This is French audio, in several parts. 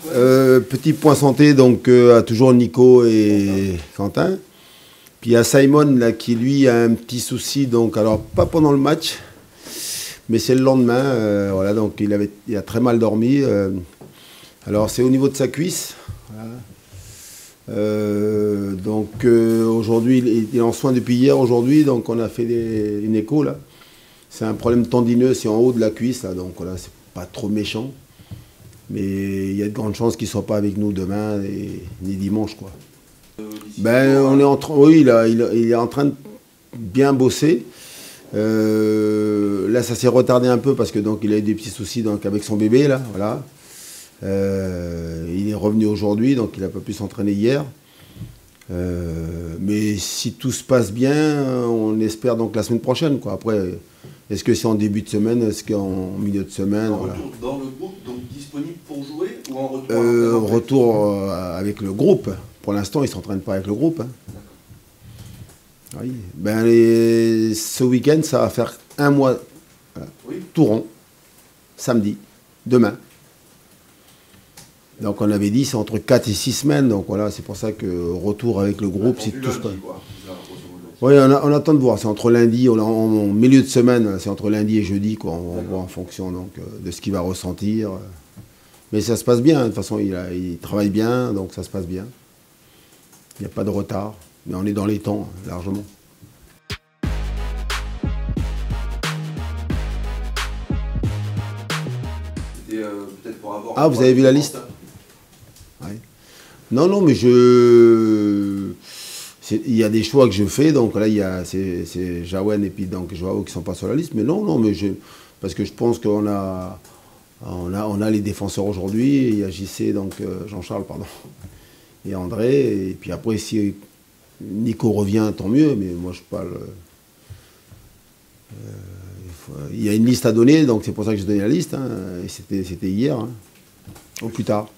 Petit point santé, donc à toujours Nico et Quentin. Puis il y a Simon là, qui lui a un petit souci, donc alors pas pendant le match, mais c'est le lendemain. Voilà, donc il a très mal dormi. Alors c'est au niveau de sa cuisse. Voilà. Aujourd'hui, il est en soins depuis hier. Aujourd'hui, donc on a fait une écho là. C'est un problème tendineux, c'est en haut de la cuisse là, donc voilà, c'est pas trop méchant. Mais il y a de grandes chances qu'il ne soit pas avec nous demain ni dimanche, quoi. On est en train, oui, il est en train de bien bosser. Là, ça s'est retardé un peu parce que donc il a eu des petits soucis donc, avec son bébé là, voilà. Il est revenu aujourd'hui, donc il n'a pas pu s'entraîner hier. Mais si tout se passe bien, on espère donc la semaine prochaine, quoi. Après, est-ce que c'est en début de semaine, est-ce qu'en milieu de semaine, voilà. Retour dans le groupe, donc disponible pour jouer ou en retour retour avec le groupe. Pour l'instant, il ne s'entraîne pas avec le groupe. Hein. Oui. Ce week-end, ça va faire un mois. Voilà. Oui. Tout rond. Samedi. Demain. Donc on avait dit c'est entre 4 et 6 semaines. Donc voilà, c'est pour ça que retour avec le groupe, si tout se passe. Oui, on attend de voir. C'est entre lundi, en milieu de semaine, c'est entre lundi et jeudi, quoi. On va voir en fonction donc, de ce qu'il va ressentir. Mais ça se passe bien. De toute façon, il travaille bien, donc ça se passe bien. Il n'y a pas de retard. Mais on est dans les temps, largement. C'était peut-être pour avoir... Ah, vous avez vu la liste? Oui. Non, mais il y a des choix que je fais, donc là, c'est Jawen et puis donc Joao qui ne sont pas sur la liste, mais non, parce que je pense qu'on a les défenseurs aujourd'hui, il y a JC, donc Jean-Charles, pardon, et André, et puis après, si Nico revient, tant mieux, mais moi, je parle... il y a une liste à donner, donc c'est pour ça que j'ai donné la liste, hein, et c'était hier, hein, au plus tard.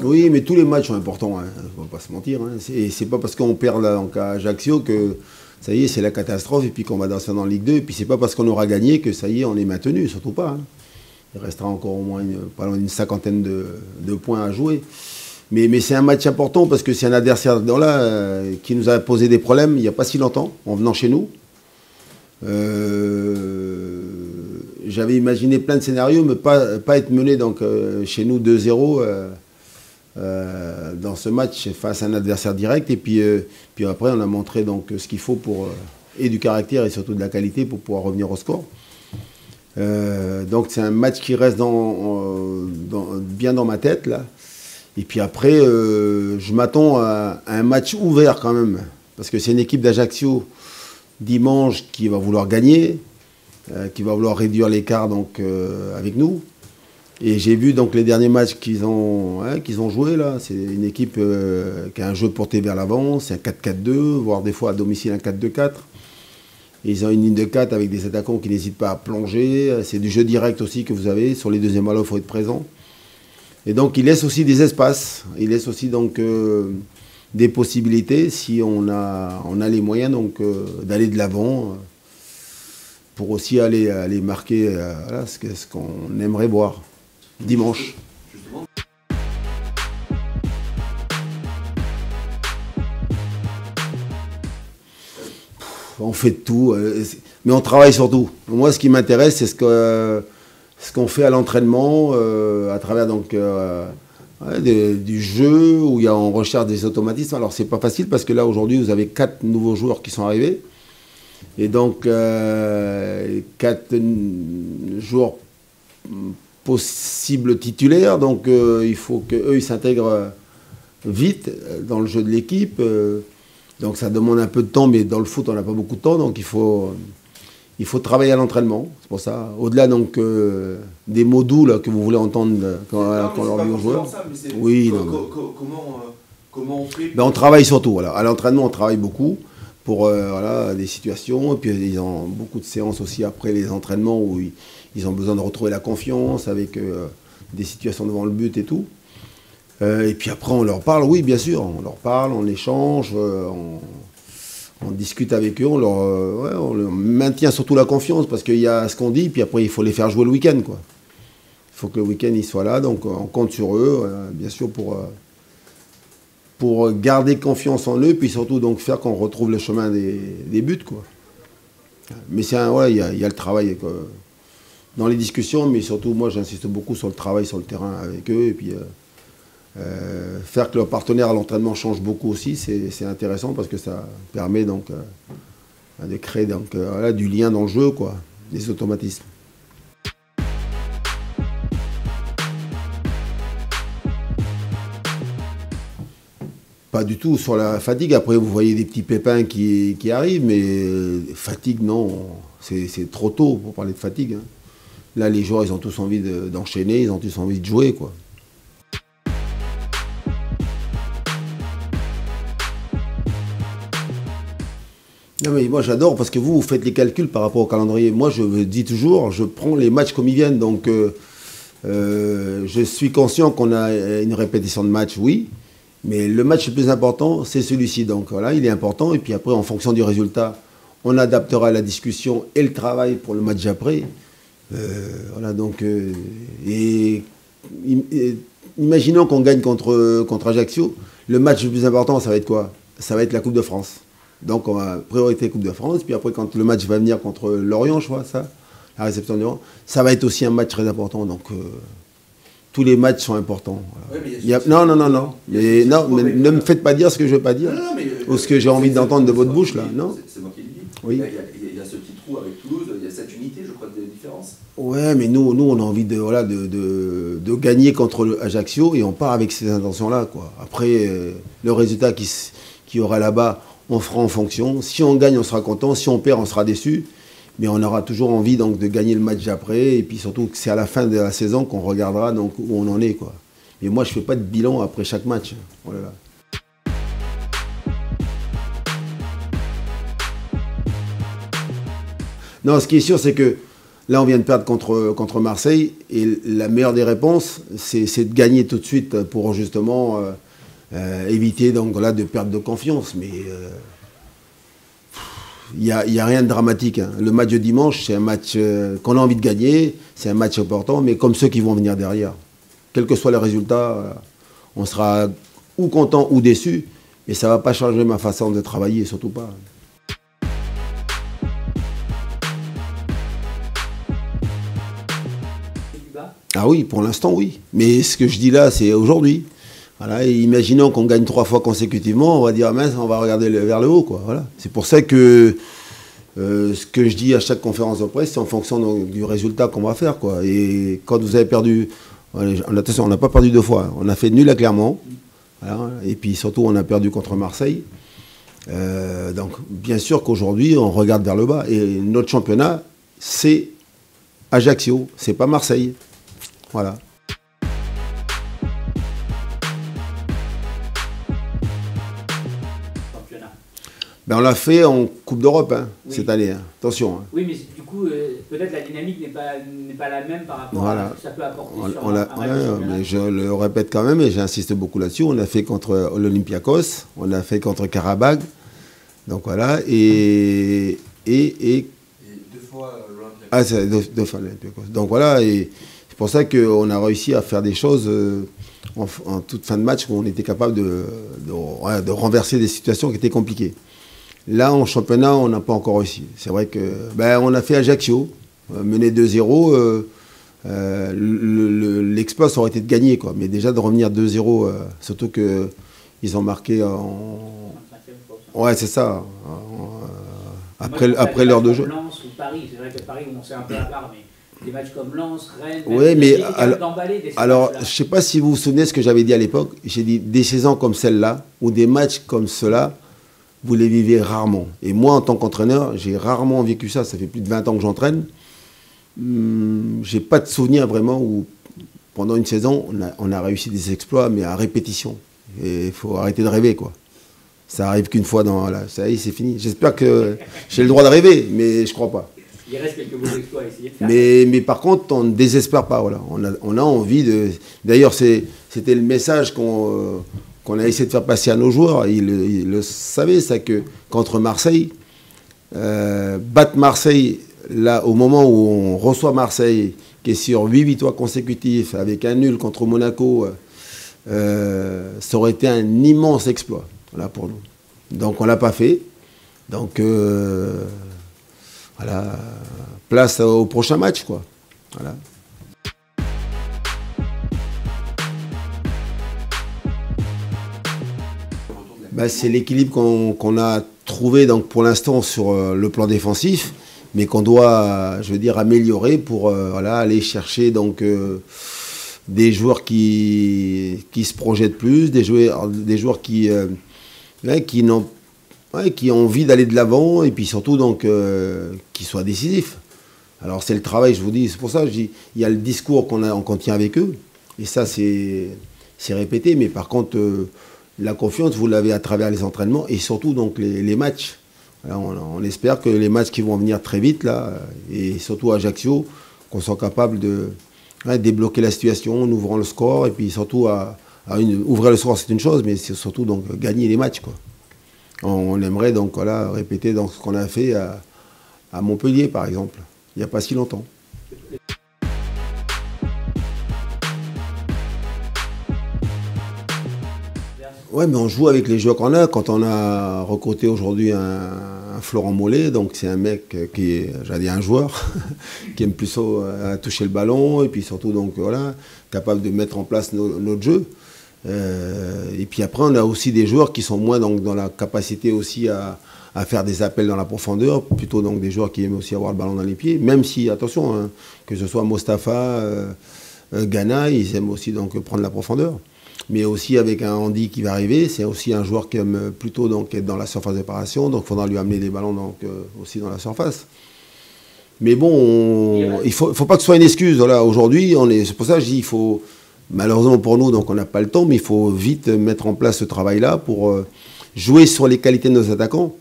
Oui, mais tous les matchs sont importants, hein. On ne va pas se mentir. Hein. C'est pas parce qu'on perd là, à Ajaccio que ça y est, c'est la catastrophe et puis qu'on va danser dans la Ligue 2. Et puis c'est pas parce qu'on aura gagné que ça y est, on est maintenu, surtout pas. Hein. Il restera encore au moins pas loin d'une cinquantaine de points à jouer. Mais c'est un match important parce que c'est un adversaire qui nous a posé des problèmes il n'y a pas si longtemps, en venant chez nous. J'avais imaginé plein de scénarios, mais pas être mené donc, chez nous 2-0. Dans ce match face à un adversaire direct et puis après on a montré donc ce qu'il faut pour et du caractère et surtout de la qualité pour pouvoir revenir au score. Donc c'est un match qui reste bien dans ma tête là. Et puis après je m'attends à un match ouvert quand même parce que c'est une équipe d'Ajaccio dimanche qui va vouloir gagner, qui va vouloir réduire l'écart donc avec nous. Et j'ai vu donc les derniers matchs qu'ils ont joués là. C'est une équipe qui a un jeu porté vers l'avant. C'est un 4-4-2, voire des fois à domicile un 4-2-4. Et ils ont une ligne de 4 avec des attaquants qui n'hésitent pas à plonger. C'est du jeu direct aussi que vous avez. Sur les deuxièmes ballons, il faut être présent. Et donc il laisse aussi des espaces. Il laisse aussi donc des possibilités si on a les moyens donc d'aller de l'avant pour aussi aller marquer voilà, ce qu'on aimerait voir. Dimanche. Justement. On fait de tout, mais on travaille sur tout. Moi, ce qui m'intéresse, c'est ce qu'on fait à l'entraînement, à travers donc, du jeu, où on recherche des automatismes. Alors, c'est pas facile parce que là, aujourd'hui, vous avez 4 nouveaux joueurs qui sont arrivés. Et donc, 4 joueurs possible titulaire, donc il faut qu'eux ils s'intègrent vite dans le jeu de l'équipe. Donc ça demande un peu de temps, mais dans le foot on n'a pas beaucoup de temps, donc il faut travailler à l'entraînement. C'est pour ça, au-delà donc des mots doux là, que vous voulez entendre quand on leur dit aux joueurs. Oui, comment on fait on travaille surtout. Voilà. À l'entraînement on travaille beaucoup pour voilà, des situations, et puis ils ont beaucoup de séances aussi après les entraînements où ils ont besoin de retrouver la confiance avec des situations devant le but et tout. Et puis après, on leur parle, oui, bien sûr, on leur parle, on échange, On discute avec eux, on leur maintient surtout la confiance parce qu'il y a ce qu'on dit, puis après il faut les faire jouer le week-end, quoi. Il faut que le week-end ils soient là, donc on compte sur eux, bien sûr pour garder confiance en eux, puis surtout donc faire qu'on retrouve le chemin des buts, quoi. Mais c'est il y a le travail quoi, dans les discussions, mais surtout moi j'insiste beaucoup sur le travail sur le terrain avec eux, et puis faire que leur partenaire à l'entraînement change beaucoup aussi, c'est intéressant parce que ça permet donc de créer donc, voilà, du lien dans le jeu, quoi, des automatismes. Pas du tout sur la fatigue. Après, vous voyez des petits pépins qui arrivent, mais fatigue, non. C'est trop tôt pour parler de fatigue. Hein. Là, les joueurs, ils ont tous envie d'enchaîner, ils ont tous envie de jouer, quoi. Non, mais moi, j'adore parce que vous faites les calculs par rapport au calendrier. Moi, je dis toujours, je prends les matchs comme ils viennent. Donc, je suis conscient qu'on a une répétition de match, oui. Mais le match le plus important, c'est celui-ci. Donc voilà, il est important. Et puis après, en fonction du résultat, on adaptera la discussion et le travail pour le match après. Voilà, donc, imaginons qu'on gagne contre Ajaccio. Le match le plus important, ça va être quoi? Ça va être la Coupe de France. Donc on va priorité Coupe de France. Puis après, quand le match va venir contre Lorient, je vois ça, la réception de Lorient, ça va être aussi un match très important. Donc tous les matchs sont importants. Voilà. Ouais, non. Mais ne me faites pas dire ce que je ne veux pas dire. Ou ce que j'ai envie d'entendre de votre bouche, là. Non. C'est moi qui le dis. Oui. Il y a ce petit trou avec Toulouse, il y a cette unité, je crois, de différence. Ouais, mais nous on a envie de gagner contre Ajaccio et on part avec ces intentions-là, quoi. Après, le résultat qui aura là-bas, on fera en fonction. Si on gagne, on sera content. Si on perd, on sera déçu. Mais on aura toujours envie donc, de gagner le match après. Et puis surtout que c'est à la fin de la saison qu'on regardera donc, où on en est, quoi. Mais moi, je ne fais pas de bilan après chaque match. Oh là là. Non, ce qui est sûr, c'est que là, on vient de perdre contre Marseille. Et la meilleure des réponses, c'est de gagner tout de suite pour justement éviter donc, là, de perdre de confiance. Mais il n'y a rien de dramatique. Hein. Le match de dimanche, c'est un match qu'on a envie de gagner. C'est un match important, mais comme ceux qui vont venir derrière. Quel que soit le résultat, on sera ou content ou déçu. Mais ça ne va pas changer ma façon de travailler, surtout pas. Ah oui, pour l'instant, oui. Mais ce que je dis là, c'est aujourd'hui. Voilà, et imaginons qu'on gagne 3 fois consécutivement, on va dire, ah mince, on va regarder vers le haut, quoi. Voilà. C'est pour ça que ce que je dis à chaque conférence de presse, c'est en fonction du résultat qu'on va faire, quoi. Et quand vous avez perdu, attention, on n'a pas perdu 2 fois. Hein. On a fait nul à Clermont. Voilà, et puis surtout, on a perdu contre Marseille. Donc, bien sûr qu'aujourd'hui, on regarde vers le bas. Et notre championnat, c'est Ajaccio, c'est pas Marseille. Voilà. Ben on l'a fait en Coupe d'Europe oui. Cette année, hein. Attention. Hein. Oui, mais du coup, peut-être la dynamique n'est pas la même par rapport à ce que ça peut apporter sur mais je le répète quand même, et j'insiste beaucoup là-dessus, on l'a fait contre l'Olympiakos, on l'a fait contre Karabakh, donc voilà, et 2 fois l'Olympiakos. Ah, c'est 2 fois l'Olympiakos. Donc voilà, et c'est pour ça qu'on a réussi à faire des choses en toute fin de match où on était capable de renverser des situations qui étaient compliquées. Là, en championnat, on n'a pas encore réussi. C'est vrai que on a fait Ajaccio, mené 2-0. L'exploit aurait été de gagner, quoi. Mais déjà de revenir 2-0, surtout qu'ils ont marqué en... Ouais, c'est ça. Après l'heure de jeu. Lens ou Paris, c'est vrai que Paris, on sait un peu à part, mais des matchs comme Lens, Rennes... Oui, mais alors je ne sais pas si vous vous souvenez ce que j'avais dit à l'époque. J'ai dit des saisons comme celle-là, ou des matchs comme ceux-là, vous les vivez rarement. Et moi, en tant qu'entraîneur, j'ai rarement vécu ça. Ça fait plus de 20 ans que j'entraîne. J'ai pas de souvenir vraiment où, pendant une saison, on a réussi des exploits, mais à répétition. Et il faut arrêter de rêver, quoi. Ça arrive qu'une fois dans... Là, ça y est, c'est fini. J'espère que j'ai le droit de rêver, mais je crois pas. Il reste quelques beaux exploits à essayer de faire. Mais par contre, on ne désespère pas. Voilà. On a envie de... D'ailleurs, c'était le message qu'on qu'on a essayé de faire passer à nos joueurs, ils le savaient, c'est que contre Marseille, battre Marseille, là, au moment où on reçoit Marseille, qui est sur 8 victoires consécutives, avec un nul contre Monaco, ça aurait été un immense exploit, voilà, pour nous. Donc on ne l'a pas fait. Donc voilà, place au prochain match, quoi. Voilà. Bah, c'est l'équilibre qu'on a trouvé donc, pour l'instant sur le plan défensif, mais qu'on doit, je veux dire, améliorer pour voilà, aller chercher donc, des joueurs qui se projettent plus, des joueurs qui ont envie d'aller de l'avant et puis surtout donc, qui soient décisifs. Alors c'est le travail, je vous dis, c'est pour ça que je dis, il y a le discours qu'on tient avec eux, et ça c'est répété, mais par contre, la confiance, vous l'avez à travers les entraînements et surtout donc les matchs. Alors, on espère que les matchs qui vont venir très vite, là, et surtout à Ajaccio, qu'on soit capable de débloquer la situation en ouvrant le score, et puis surtout ouvrir le score, c'est une chose, mais c'est surtout donc gagner les matchs, quoi. On aimerait donc voilà, répéter dans ce qu'on a fait à Montpellier, par exemple, il n'y a pas si longtemps. Ouais, mais on joue avec les joueurs qu'on a. Quand on a recruté aujourd'hui un Florent Mollet, donc c'est un mec qui est, j'allais dire un joueur, qui aime plus à toucher le ballon, et puis surtout donc voilà, capable de mettre en place notre jeu. Et puis après, on a aussi des joueurs qui sont moins donc, dans la capacité aussi à faire des appels dans la profondeur, plutôt donc des joueurs qui aiment aussi avoir le ballon dans les pieds, même si, attention, hein, que ce soit Mostafa, Ghana, ils aiment aussi donc prendre la profondeur. Mais aussi avec un Andy qui va arriver, c'est aussi un joueur qui aime plutôt donc, être dans la surface de réparation, donc il faudra lui amener les ballons donc, aussi dans la surface. Mais bon, il ne faut pas que ce soit une excuse. Voilà, aujourd'hui, c'est pour ça que je dis il faut, malheureusement pour nous, donc on n'a pas le temps, mais il faut vite mettre en place ce travail-là pour jouer sur les qualités de nos attaquants.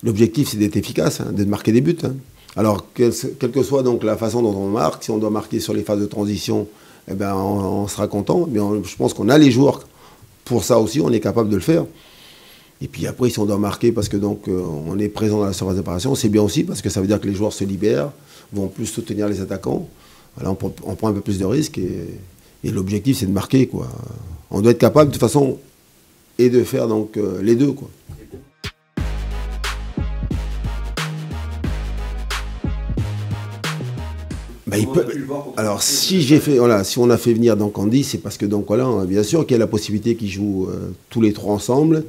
L'objectif, c'est d'être efficace, hein, de marquer des buts. Hein. Alors, quelle que soit donc, la façon dont on marque, si on doit marquer sur les phases de transition, eh ben, on sera content. Mais je pense qu'on a les joueurs pour ça aussi, on est capable de le faire. Et puis après, si on doit marquer parce que donc, on est présent dans la surface de réparation, c'est bien aussi parce que ça veut dire que les joueurs se libèrent, vont plus soutenir les attaquants. Voilà, on prend un peu plus de risques et l'objectif, c'est de marquer, quoi. On doit être capable de toute façon et de faire donc, les deux, quoi. Bah, alors si on a fait venir donc Andy, c'est parce que donc voilà, bien sûr qu'il y a la possibilité qu'ils jouent tous les trois ensemble,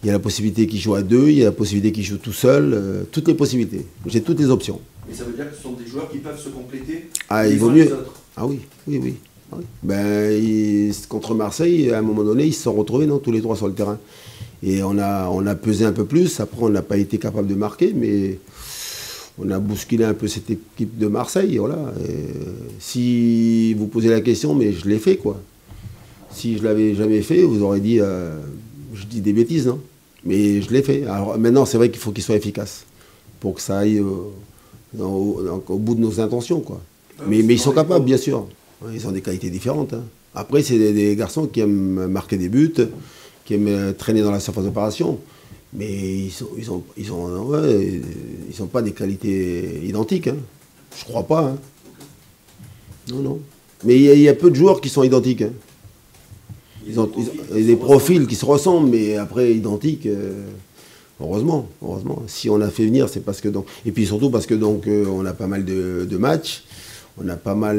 il y a la possibilité qu'ils jouent à deux, il y a la possibilité qu'ils jouent tout seul, toutes les possibilités. J'ai toutes les options. Mais ça veut dire que ce sont des joueurs qui peuvent se compléter. Ah, il vaut mieux. Ah oui, oui, oui. Ah oui. Ben, contre Marseille, à un moment donné, ils se sont retrouvés tous les trois sur le terrain. Et on a pesé un peu plus. Après, on n'a pas été capable de marquer, mais on a bousculé un peu cette équipe de Marseille, voilà. Si vous posez la question, mais je l'ai fait, quoi. Si je l'avais jamais fait, vous aurez dit, je dis des bêtises, non? Mais je l'ai fait. Alors maintenant, c'est vrai qu'il faut qu'il soit efficace pour que ça aille au bout de nos intentions, quoi. Mais ils sont capables, bien sûr. Ils ont des qualités différentes. Hein. Après, c'est des garçons qui aiment marquer des buts, qui aiment traîner dans la surface d'opération. Mais ils sont pas des qualités identiques. Hein. Je crois pas. Hein. Non, non. Mais il y a peu de joueurs qui sont identiques. Hein. Ils ont des profils qui se ressemblent, mais après identiques. Heureusement. Si on a fait venir, c'est parce que donc. Et puis surtout parce que donc on a pas mal de matchs. On a pas mal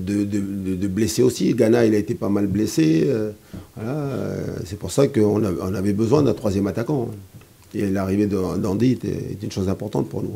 de blessés aussi. Ghana, il a été pas mal blessé. Voilà, c'est pour ça qu'on avait besoin d'un troisième attaquant. Et l'arrivée d'Andy était une chose importante pour nous.